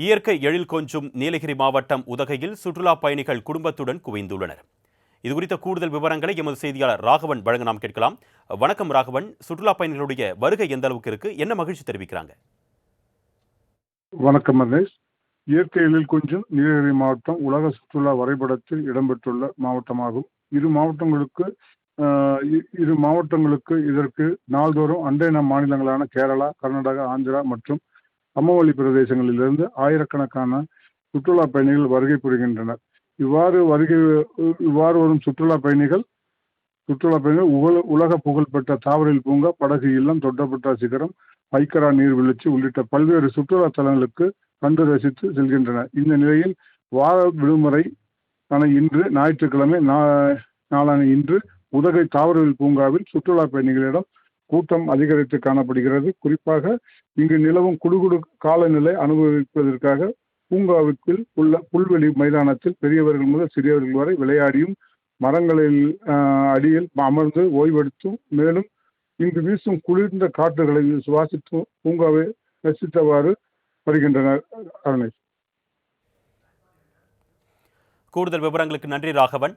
இயற்கை எழில் கொஞ்சும் நீலகிரி மாவட்டம் உதகையில் சுற்றுலா பயணிகள் குடும்பத்துடன் குவிந்துள்ளனர். இதுகுறித்த கூடுதல் விவரங்களை எமது செய்தியாளர் ராகவன் வழங்க நாம் கேட்கலாம். வணக்கம் ராகவன், சுற்றுலா பயணிகளுடைய வருகை எந்த அளவுக்கு இருக்கு, என்ன மகிழ்ச்சி தெரிவிக்கிறாங்க? வணக்கம் மகேஷ். இயற்கை எழில் கொஞ்சும் நீலகிரி மாவட்டம் உலக சுற்றுலா வரைபடத்தில் இடம்பெற்றுள்ள மாவட்டமாகும். இரு மாவட்டங்களுக்கு இதற்கு நாள்தோறும் அண்டை மாநிலங்களான கேரளா, கர்நாடகா, ஆந்திரா மற்றும் சமவெளி பிரதேசங்களிலிருந்து ஆயிரக்கணக்கான சுற்றுலா பயணிகள் வருகை புரிகின்றனர். இவ்வாறு வரும் சுற்றுலா பயணிகள் உலக புகழ்பெற்ற தாவரவியல் பூங்கா, படகு இல்லம், தொட்டபெட்டா சிகரம், ஐக்கரா நீர்வீழ்ச்சி உள்ளிட்ட பல்வேறு சுற்றுலா தலங்களுக்கு கண்டு ரசித்து செல்கின்றனர். இந்த நிலையில் வார விடுமுறை இன்று ஞாயிற்றுக்கிழமை நாளான இன்று உதகை தாவரவியல் பூங்காவில் சுற்றுலா பயணிகளிடம் கூட்டம் அதிகரித்து காணப்படுகிறது. குறிப்பாக இங்கு நிலவும் குடுகுடு காலநிலை அனுபவிப்பதற்காக பூங்காவிற்குள் உள்ள புல்வெளி மைதானத்தில் பெரியவர்கள் முதல் சிறியவர்கள் வரை விளையாடியும் மரங்களில் அடியில் அமர்ந்து ஓய்வெடுத்தும் மேலும் இங்கு வீசும் குளிர்ந்த காற்றுகளை சுவாசித்து பூங்காவை ரசித்தவாறு வருகின்றனர். கூடுதல் விவரங்களுக்கு நன்றி ராகவன்.